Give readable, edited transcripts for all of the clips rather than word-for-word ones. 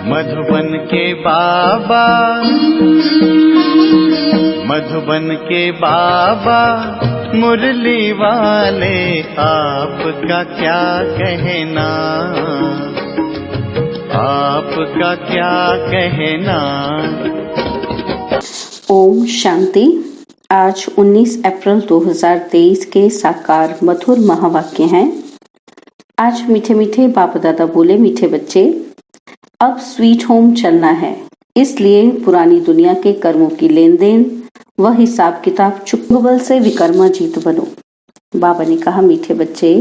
मधुबन के बाबा, मधुबन के बाबा मुरली वाले, आपका क्या कहना, आपका क्या कहना। ओम शांति। आज 19 अप्रैल 2023 के साकार मधुर महावाक्य हैं। आज मीठे मीठे बाप दादा बोले, मीठे बच्चे अब स्वीट होम चलना है, इसलिए पुरानी दुनिया के कर्मों की लेन देन व हिसाब किताब चुकबल से विकर्मा जीत बनो। बाबा ने कहा, मीठे बच्चे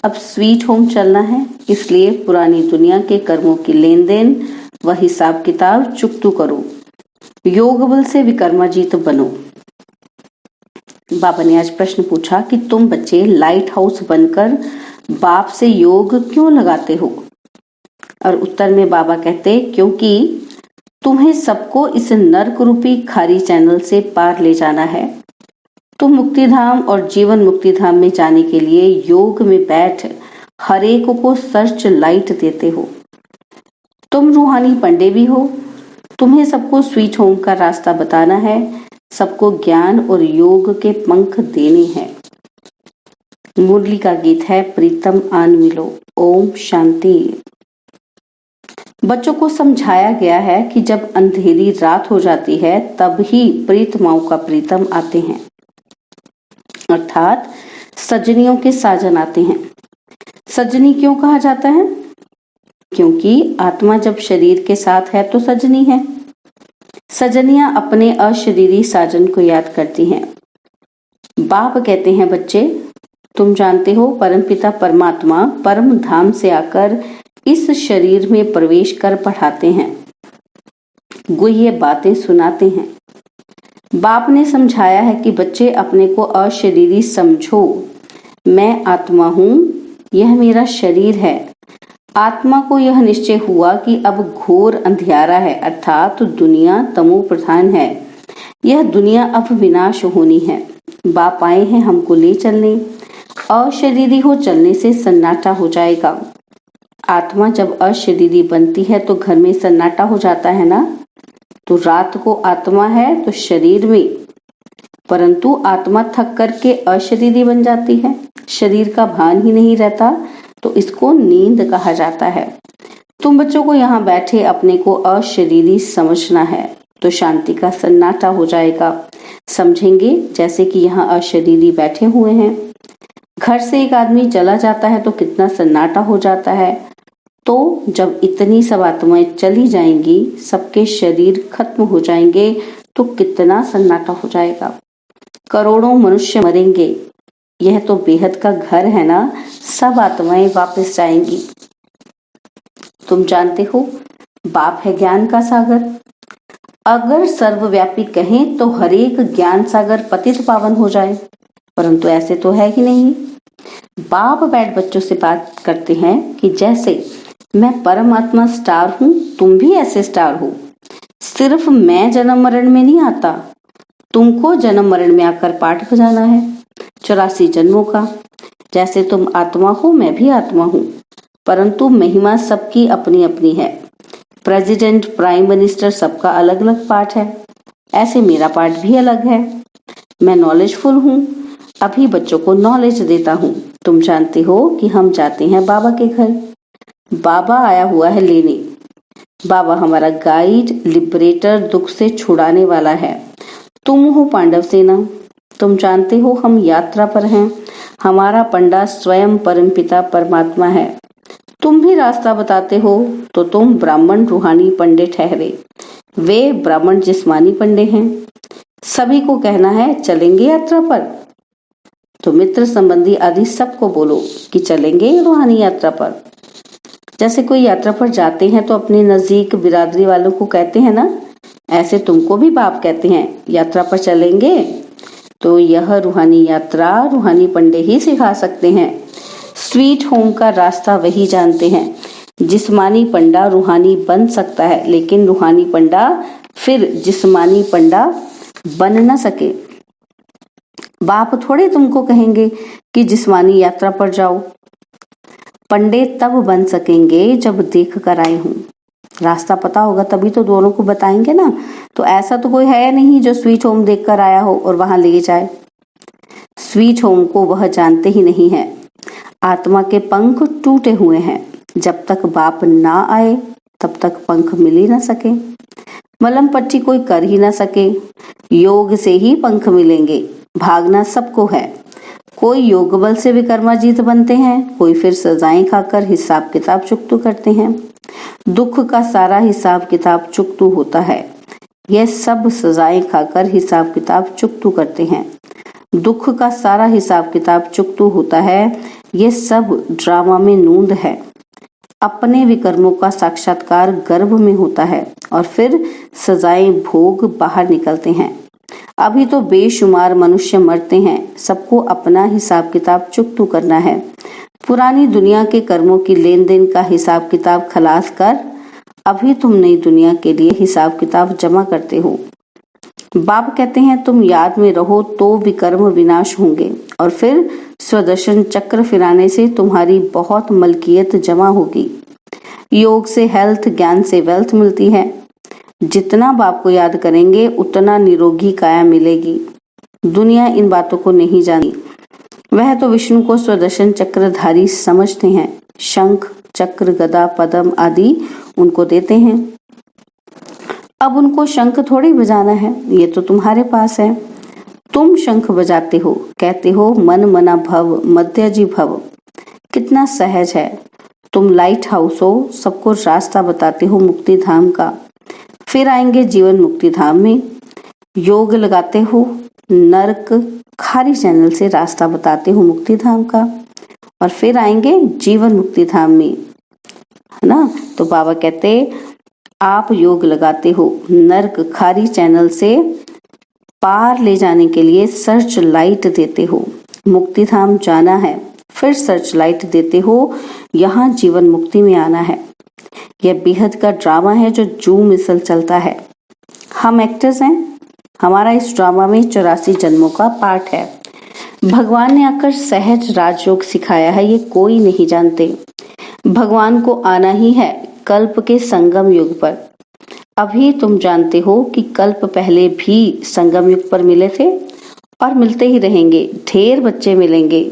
अब स्वीट होम चलना है, इसलिए पुरानी दुनिया के कर्मों की लेन देन व हिसाब किताब चुकतू करो, योग बल से विकर्मा जीत बनो। बाबा ने आज प्रश्न पूछा कि तुम बच्चे लाइट हाउस बनकर बाप से योग क्यों लगाते हो? और उत्तर में बाबा कहते, क्योंकि तुम्हें सबको इस नर्क रूपी खारी चैनल से पार ले जाना है। तुम मुक्ति धाम और जीवन मुक्ति धाम में जाने के लिए योग में बैठ हर एक को सर्च लाइट देते हो। तुम रूहानी पंडे भी हो, तुम्हें सबको स्वीट होम का रास्ता बताना है, सबको ज्ञान और योग के पंख देने हैं। मुरली का गीत है प्रीतम आन मिलो। ओम शांति। बच्चों को समझाया गया है कि जब अंधेरी रात हो जाती है तब ही प्रीतमाओं का प्रीतम आते हैं, अर्थात सजनियों के साजन आते हैं। सजनी क्यों कहा जाता है? क्योंकि आत्मा जब शरीर के साथ है तो सजनी है। सजनियां अपने अशरीरी साजन को याद करती हैं। बाप कहते हैं, बच्चे तुम जानते हो परमपिता परमात्मा परम धाम से आकर इस शरीर में प्रवेश कर पढ़ाते हैं, गुह्य बातें सुनाते हैं। बाप ने समझाया है कि बच्चे अपने को अशरीरी समझो। मैं आत्मा हूं, यह मेरा शरीर है। आत्मा को यह निश्चय हुआ कि अब घोर अंधियारा है, अर्थात दुनिया तमो प्रधान है। यह दुनिया अब विनाश होनी है। बाप आए हैं हमको ले चलने। अशरीरी हो चलने से सन्नाटा हो जाएगा। आत्मा जब अशरीरी बनती है तो घर में सन्नाटा हो जाता है ना। तो रात को आत्मा है तो शरीर में, परंतु आत्मा थक करके अशरीरी बन जाती है, शरीर का भान ही नहीं रहता, तो इसको नींद कहा जाता है। तुम बच्चों को यहाँ बैठे अपने को अशरीरी समझना है तो शांति का सन्नाटा हो जाएगा। समझेंगे जैसे कि यहाँ अशरीरी बैठे हुए हैं। घर से एक आदमी चला जाता है तो कितना सन्नाटा हो जाता है। तो जब इतनी सब आत्माएं चली जाएंगी, सबके शरीर खत्म हो जाएंगे, तो कितना सन्नाटा हो जाएगा। करोड़ों मनुष्य मरेंगे। यह तो बेहद का घर है ना, सब आत्माएं वापस जाएंगी। तुम जानते हो बाप है ज्ञान का सागर। अगर सर्वव्यापी कहें तो हर एक ज्ञान सागर पतित पावन हो जाए, परंतु ऐसे तो है ही नहीं। बाप बैठ बच्चों से बात करते हैं कि जैसे मैं परमात्मा स्टार हूं, तुम भी ऐसे स्टार हो। सिर्फ मैं जन्म मरण में नहीं आता, तुमको जन्म मरण में आकर पाठ बजाना है 84 जन्मों का। जैसे तुम आत्मा हो, मैं भी आत्मा हूँ, परंतु महिमा सबकी अपनी अपनी है। प्रेसिडेंट, प्राइम मिनिस्टर सबका अलग अलग पाठ है, ऐसे मेरा पाठ भी अलग है। मैं नॉलेजफुल हूँ, अभी बच्चों को नॉलेज देता हूँ। तुम जानते हो कि हम जाते हैं बाबा के घर। बाबा आया हुआ है लेने। बाबा हमारा गाइड, लिबरेटर, दुख से छुड़ाने वाला है। तुम हो पांडव सेना। तुम जानते हो हम यात्रा पर हैं। हमारा पंडा स्वयं परमपिता परमात्मा है। तुम भी रास्ता बताते हो तो तुम ब्राह्मण रूहानी पंडे ठहरे, वे ब्राह्मण जिस्मानी पंडे हैं। सभी को कहना है चलेंगे यात्रा पर, तो मित्र संबंधी आदि सबको बोलो कि चलेंगे रूहानी यात्रा पर। जैसे कोई यात्रा पर जाते हैं तो अपने नजदीक बिरादरी वालों को कहते हैं ना, ऐसे तुमको भी बाप कहते हैं यात्रा पर चलेंगे। तो यह रूहानी यात्रा रूहानी पंडे ही सिखा सकते हैं। स्वीट होम का रास्ता वही जानते हैं। जिस्मानी पंडा रूहानी बन सकता है, लेकिन रूहानी पंडा फिर जिस्मानी पंडा बन न सके। बाप थोड़े तुमको कहेंगे कि जिस्मानी यात्रा पर जाओ। पंडे तब बन सकेंगे जब देख कर आए हूं। रास्ता पता होगा तभी तो दोनों को बताएंगे ना। तो ऐसा तो कोई है नहीं जो स्वीट होम देखकर आया हो और वहां ले जाए। स्वीट होम को वह जानते ही नहीं है। आत्मा के पंख टूटे हुए हैं। जब तक बाप ना आए तब तक पंख मिल ही ना सके। मलम पट्टी कोई कर ही ना सके। योग से ही पंख मिलेंगे। भागना सबको है। कोई योग बल से विक्रमाजीत बनते हैं, कोई फिर सजाएं खाकर हिसाब किताब चुकतू करते हैं। दुख का सारा हिसाब किताब चुकतू होता है। यह सब सजाएं खाकर हिसाब किताब चुकतू करते हैं। दुख का सारा हिसाब किताब चुकतू होता है। यह सब ड्रामा में नूंद है। अपने विकर्मों का साक्षात्कार गर्भ में होता है और फिर सजाएं भोग बाहर निकलते हैं। अभी तो बेशुमार मनुष्य मरते हैं। सबको अपना हिसाब किताब चुकतू करना है। पुरानी दुनिया के कर्मों की लेन देन का हिसाब किताब खलास कर अभी तुम नई दुनिया के लिए हिसाब किताब जमा करते हो। बाप कहते हैं तुम याद में रहो तो विकर्म विनाश होंगे और फिर स्वदर्शन चक्र फिराने से तुम्हारी बहुत मलकियत जमा होगी। योग से हेल्थ, ज्ञान से वेल्थ मिलती है। जितना बाप को याद करेंगे उतना निरोगी काया मिलेगी। दुनिया इन बातों को नहीं जानती। वह तो विष्णु को स्वदर्शन चक्रधारी समझते हैं। शंख, चक्र, गदा, पद्म आदि उनको देते हैं। अब उनको शंख थोड़ी बजाना है, ये तो तुम्हारे पास है। तुम शंख बजाते हो, कहते हो मन मना भव मध्यजी भव। कितना सहज है। तुम लाइट हाउस हो, सबको रास्ता बताते हो मुक्ति धाम का। फिर आएंगे जीवन मुक्ति धाम में। योग लगाते हो, नर्क खारी चैनल से रास्ता बताते हो मुक्ति धाम का और फिर आएंगे जीवन मुक्ति धाम में, है ना। तो बाबा कहते आप योग लगाते हो, नर्क खारी चैनल से पार ले जाने के लिए सर्च लाइट देते हो। मुक्ति धाम जाना है, फिर सर्च लाइट देते हो, यहाँ जीवन मुक्ति में आना है। यह बेहद का ड्रामा है जो जू मिसल चलता है। हम एक्टर्स हैं। हमारा इस ड्रामा में 84 जन्मों का पार्ट है। भगवान ने आकर सहज राजयोग सिखाया है, ये कोई नहीं जानते। भगवान को आना ही है कल्प के संगम युग पर। अभी तुम जानते हो कि कल्प पहले भी संगम युग पर मिले थे और मिलते ही रहेंगे। ढेर बच्चे मिलेंगे।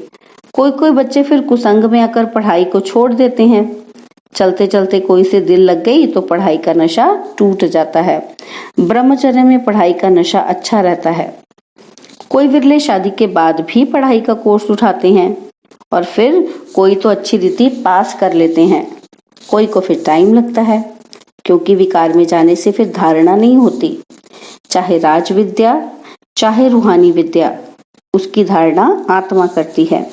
कोई कोई बच्चे फिर कुसंग में आकर पढ़ाई को छोड़ देते हैं। चलते चलते कोई से दिल लग गई तो पढ़ाई का नशा टूट जाता है। ब्रह्मचर्य में पढ़ाई का नशा अच्छा रहता है। कोई विरले शादी के बाद भी पढ़ाई का कोर्स उठाते हैं और फिर कोई तो अच्छी रीति पास कर लेते हैं। कोई को फिर टाइम लगता है क्योंकि विकार में जाने से फिर धारणा नहीं होती। चाहे राज विद्या चाहे रूहानी विद्या, उसकी धारणा आत्मा करती है।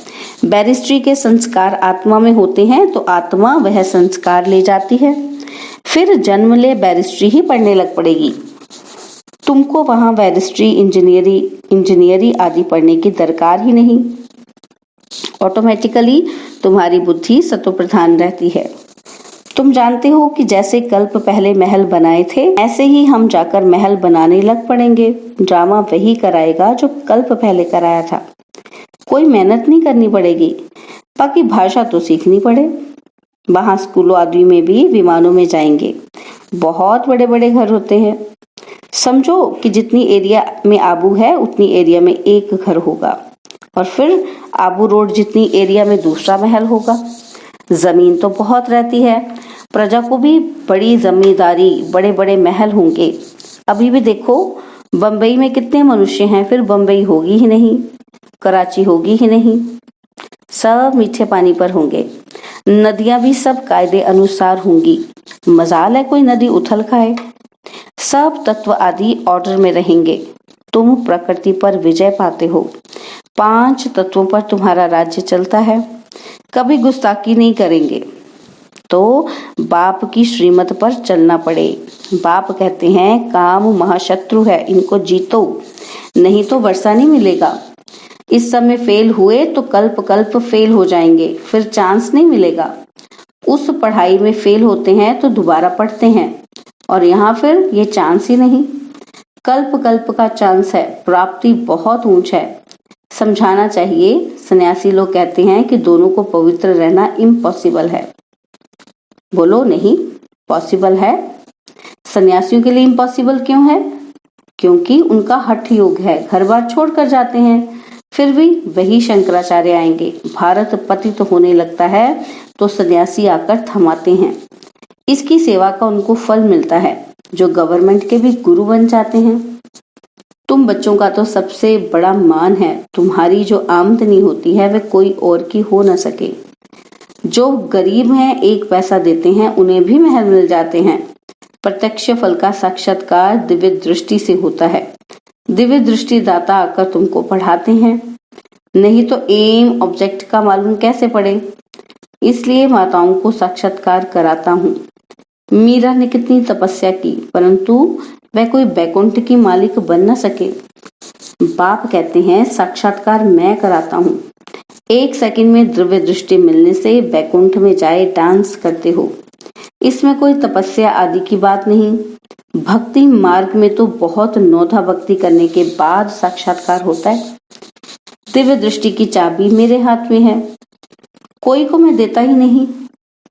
बैरिस्ट्री के संस्कार आत्मा में होते हैं तो आत्मा वह संस्कार ले जाती है। फिर जन्म ले बैरिस्ट्री ही पढ़ने लग पड़ेगी। तुमको वहां बैरिस्ट्री, इंजीनियरी आदि पढ़ने की दरकार ही नहीं। ऑटोमेटिकली तुम्हारी बुद्धि सतो प्रधान रहती है। तुम जानते हो कि जैसे कल्प पहले महल बनाए थे ऐसे ही हम जाकर महल बनाने लग पड़ेंगे। ड्रामा वही कराएगा जो कल्प पहले कराया था। कोई मेहनत नहीं करनी पड़ेगी। बाकी भाषा तो सीखनी पड़े। वहां स्कूलों आदि में भी विमानों में जाएंगे। बहुत बड़े बड़े घर होते हैं। समझो कि जितनी एरिया में आबू है उतनी एरिया में एक घर होगा और फिर आबू रोड जितनी एरिया में दूसरा महल होगा। जमीन तो बहुत रहती है। प्रजा को भी बड़ी जमींदारी, बड़े बड़े महल होंगे। अभी भी देखो बंबई में कितने मनुष्य हैं, फिर बंबई होगी ही नहीं, कराची होगी ही नहीं। सब मीठे पानी पर होंगे। नदियां भी सब कायदे अनुसार होंगी। मजाल है कोई नदी उथल खाए। सब तत्व आदि ऑर्डर में रहेंगे। तुम प्रकृति पर विजय पाते हो। 5 तत्वों पर तुम्हारा राज्य चलता है। कभी गुस्ताखी नहीं करेंगे तो बाप की श्रीमत पर चलना पड़े। बाप कहते हैं काम महाशत्रु है, इनको जीतो नहीं तो वर्षा नहीं मिलेगा। इस समय फेल हुए तो कल्प कल्प फेल हो जाएंगे, फिर चांस नहीं मिलेगा। उस पढ़ाई में फेल होते हैं तो दोबारा पढ़ते हैं और यहाँ फिर ये चांस ही नहीं। कल्प कल्प का चांस है। प्राप्ति बहुत ऊंच है। समझाना चाहिए। सन्यासी लोग कहते हैं कि दोनों को पवित्र रहना इम्पॉसिबल है। बोलो नहीं। पॉसिबल है। सन्यासियों के लिए इम्पॉसिबल क्यों है? क्योंकि उनका हठ योग है, घर बार छोड़ कर जाते हैं। फिर भी वही शंकराचार्य आएंगे। भारत पतित होने लगता है तो सन्यासी आकर थमाते हैं। इसकी सेवा का उनको फल मिलता है, जो गवर्नमेंट के भी गुरु बन जाते हैं। तुम बच्चों का तो सबसे बड़ा मान है, तुम्हारी जो आमदनी होती है वह कोई और की हो न सके। जो गरीब हैं, 1 पैसा देते हैं, उन्हें भी महल मिल जाते हैं। प्रत्यक्ष फल का साक्षात्कार दिव्य दृष्टि से होता है। दिव्य दृष्टि दाता आकर तुमको पढ़ाते हैं, नहीं तो एम ऑब्जेक्ट का मालूम कैसे पड़े। इसलिए माताओं को साक्षात्कार कराता हूँ। मीरा ने कितनी तपस्या की, परंतु वह कोई बैकुंठ की मालिक बन न सके। बाप कहते हैं साक्षात्कार मैं कराता हूँ। 1 सेकंड में दिव्य दृष्टि मिलने से बैकुंठ में जाए डांस करते हो। इसमें कोई तपस्या आदि की बात नहीं। भक्ति मार्ग में तो बहुत नौधा भक्ति करने के बाद साक्षात्कार होता है। दिव्य दृष्टि की चाबी मेरे हाथ में है, कोई को मैं देता ही नहीं।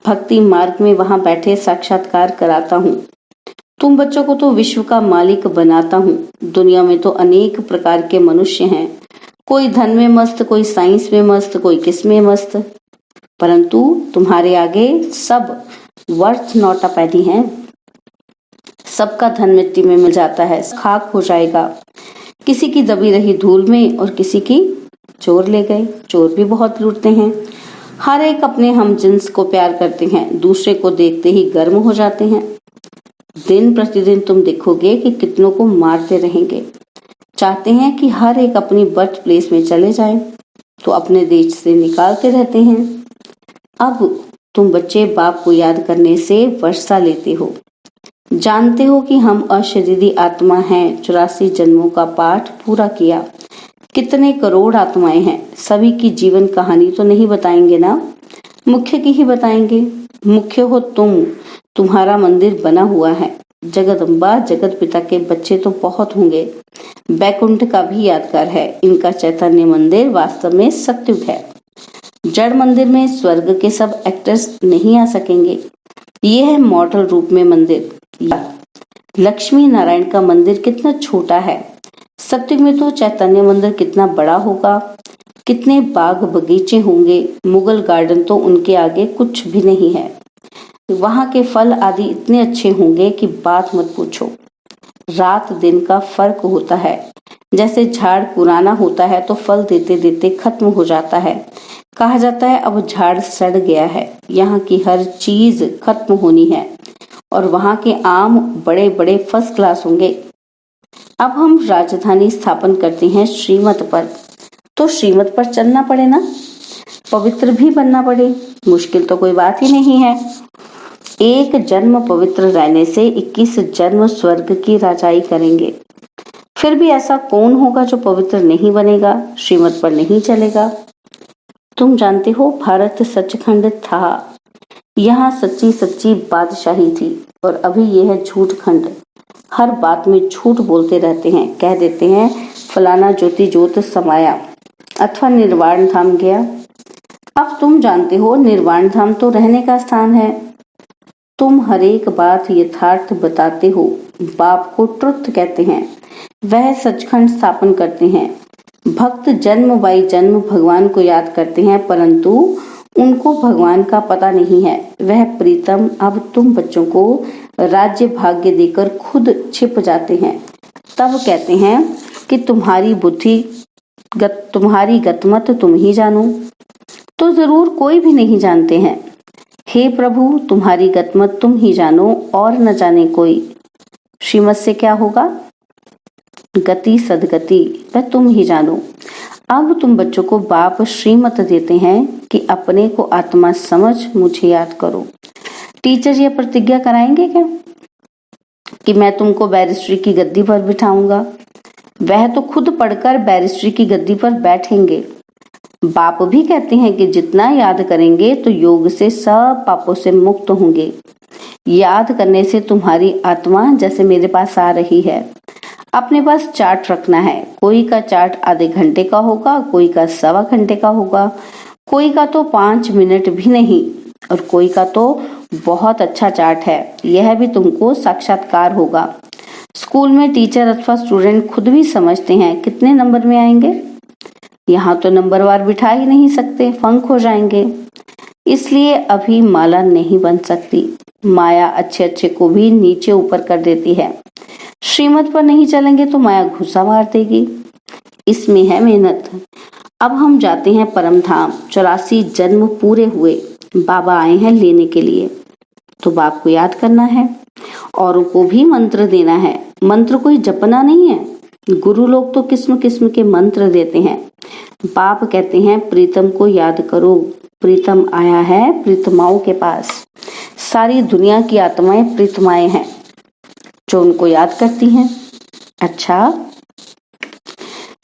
भक्ति मार्ग में वहां बैठे साक्षात्कार कराता हूँ। तुम बच्चों को तो विश्व का मालिक बनाता हूँ। दुनिया में तो अनेक प्रकार के मनुष्य हैं, कोई धन में मस्त, कोई साइंस में मस्त, कोई किस में मस्त, परंतु तुम्हारे आगे सब वर्थ नॉट अ पैनी है। सबका धन मिट्टी में मिल जाता है, खाक हो जाएगा। किसी की दबी रही धूल में और किसी की चोर ले गए। चोर भी बहुत लूटते हैं। हर एक अपने हम जिन्स को प्यार करते हैं, दूसरे को देखते ही गर्म हो जाते हैं। दिन प्रतिदिन तुम देखोगे कि कितनों को मारते रहेंगे। चाहते हैं कि हर एक अपनी बर्थ प्लेस में चले जाएं, तो अपने देश से निकालते रहते हैं। अब तुम बच्चे बाप को याद करने से वर्षा लेते हो। जानते हो कि हम अशरीरी आत्मा हैं। 84 जन्मों का पाठ पूरा किया। कितने करोड़ आत्माएं हैं, सभी की जीवन कहानी तो नहीं बताएंगे ना, मुख्य की ही बताएंगे। मुख्य हो तुम, तुम्हारा मंदिर बना हुआ है। जगदम्बा जगत पिता के बच्चे तो बहुत होंगे। बैकुंठ का भी यादगार है। इनका चैतन्य मंदिर वास्तव में सत्युग है। जड़ मंदिर में स्वर्ग के सब एक्टर्स नहीं आ सकेंगे। ये है मॉडल रूप में मंदिर। लक्ष्मी नारायण का मंदिर कितना छोटा है। सत्युग में तो चैतन्य मंदिर कितना बड़ा होगा। कितने बाग बगीचे होंगे। मुगल गार्डन तो उनके आगे कुछ भी नहीं है। वहां के फल आदि इतने अच्छे होंगे कि बात मत पूछो। रात दिन का फर्क होता है। जैसे झाड़ पुराना होता है तो फल देते देते खत्म हो जाता है। कहा जाता है अब झाड़ सड़ गया है। यहाँ की हर चीज खत्म होनी है और वहां के आम बड़े बड़े फर्स्ट क्लास होंगे। अब हम राजधानी स्थापन करते हैं श्रीमत पर, तो श्रीमत पर चलना पड़े ना, पवित्र भी बनना पड़े। मुश्किल तो कोई बात ही नहीं है। 1 जन्म पवित्र रहने से 21 जन्म स्वर्ग की राजाई करेंगे। फिर भी ऐसा कौन होगा जो पवित्र नहीं बनेगा, श्रीमत पर नहीं चलेगा। तुम जानते हो भारत सचखंड था। यहाँ सच्ची सच्ची बादशाही थी और अभी यह है झूठ खंड। हर बात में झूठ बोलते रहते हैं। कह देते हैं फलाना ज्योति ज्योत समाया अथवा निर्वाण धाम गया। अब तुम जानते हो निर्वाण धाम तो रहने का स्थान है। तुम हर एक बात यथार्थ बताते हो। बाप को ट्रुथ कहते हैं। वह सचखंड स्थापन करते हैं। भक्त जन्म बाई जन्म भगवान को याद करते हैं, परंतु उनको भगवान का पता नहीं है। वह प्रीतम अब तुम बच्चों को राज्य भाग्य देकर खुद छिप जाते हैं। तब कहते हैं कि तुम्हारी गतमत तुम ही जानो। तो जरूर कोई भी नहीं जानते हैं। हे प्रभु, तुम्हारी गतमत तुम ही जानो और न जाने कोई। श्रीमत से क्या होगा? गति सदगति वह तुम ही जानो। अब तुम बच्चों को बाप श्रीमत देते हैं कि अपने को आत्मा समझ मुझे याद करो। टीचर ये प्रतिज्ञा कराएंगे क्या कि मैं तुमको बैरिस्ट्री की गद्दी पर बिठाऊंगा? वह तो खुद पढ़कर बैरिस्ट्री की गद्दी पर बैठेंगे। बाप भी कहते हैं कि जितना याद करेंगे तो योग से सब पापों से मुक्त होंगे। याद करने से तुम्हारी आत्मा जैसे मेरे पास आ रही है। अपने पास चार्ट रखना है। कोई का चार्ट आधे घंटे का होगा, कोई का 1.25 घंटे का होगा, कोई का तो 5 मिनट भी नहीं और कोई का तो बहुत अच्छा चार्ट है, यह भी तुमको साक्षात्कार होगा। स्कूल में टीचर अथवा स्टूडेंट खुद भी समझते हैं कितने नंबर में आएंगे। यहाँ तो नंबरवार बिठा ही नहीं सकते, फंक हो जाएंगे। इसलिए अभी माला नहीं बन सकती। माया अच्छे अच्छे को भी नीचे ऊपर कर देती है। श्रीमत पर नहीं चलेंगे तो माया घुसा मार देगी। इसमें है मेहनत। अब हम जाते हैं परम धाम। 84 जन्म पूरे हुए, बाबा आए हैं लेने के लिए। तो बाप को याद करना है, औरों को भी मंत्र देना है। मंत्र कोई जपना नहीं है। गुरु लोग तो किस्म किस्म के मंत्र देते हैं। बाप कहते हैं प्रीतम को याद करो। प्रीतम आया है प्रीतमाओं के पास। सारी दुनिया की आत्माएं प्रीतमाएं हैं जो उनको याद करती हैं। अच्छा,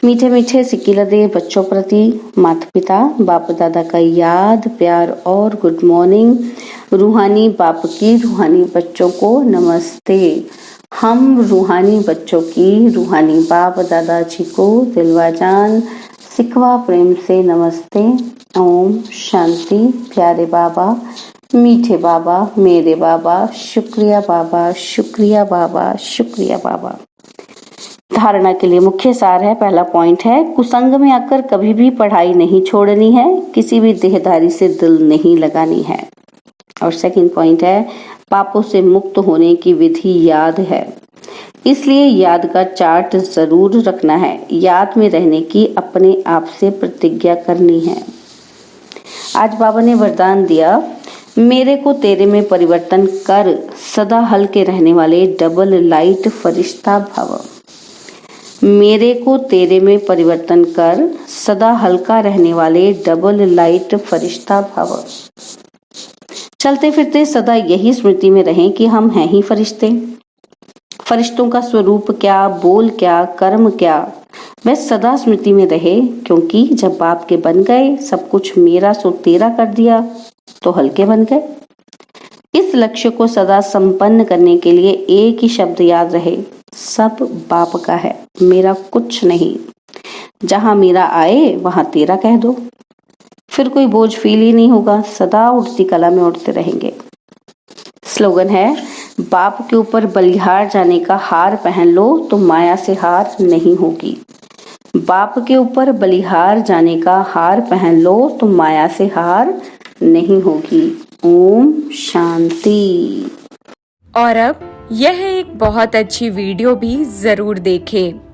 मीठे मीठे सिक्की लदे बच्चों प्रति माता पिता बाप दादा का याद, प्यार और गुड मॉर्निंग। रूहानी बाप की रूहानी बच्चों को नमस्ते। हम रूहानी बच्चों की रूहानी बाप दादा जी को दिलवा जान सिकवा प्रेम से नमस्ते। ओम शांति। प्यारे बाबा, मीठे बाबा, मेरे बाबा, शुक्रिया बाबा, शुक्रिया बाबा, शुक्रिया बाबा। धारणा के लिए मुख्य सार है। पहला पॉइंट है, कुसंग में आकर कभी भी पढ़ाई नहीं छोड़नी है, किसी भी देहधारी से दिल नहीं लगानी है। और सेकंड पॉइंट है, पापों से मुक्त होने की विधि याद है, इसलिए याद का चार्ट जरूर रखना है। याद में रहने की अपने आप से प्रतिज्ञा करनी है। आज बाबा ने वरदान दिया, मेरे को तेरे में परिवर्तन कर, सदा हल्के रहने वाले डबल लाइट फरिश्ता भव। मेरे को तेरे में परिवर्तन कर, सदा हल्का रहने वाले डबल लाइट फरिश्ता भव। चलते फिरते सदा यही स्मृति में रहें कि हम हैं ही फरिश्ते। फरिश्तों का स्वरूप क्या, बोल क्या, कर्म क्या, वह सदा स्मृति में रहे। क्योंकि जब बाप के बन गए, सब कुछ मेरा सो तेरा कर दिया, तो हल्के बन गए। इस लक्ष्य को सदा संपन्न करने के लिए एक ही शब्द याद रहे, सब बाप का है, मेरा कुछ नहीं। जहां मेरा आए वहां तेरा कह दो, फिर कोई बोझ फील ही नहीं होगा, सदा उड़ती कला में उड़ते रहेंगे। स्लोगन है, बाप के ऊपर बलिहार जाने का हार पहन लो तो माया से हार नहीं होगी। बाप के ऊपर बलिहार जाने का हार पहन लो तो माया से हार नहीं होगी। ओम शांति। और अब यह एक बहुत अच्छी वीडियो भी जरूर देखें।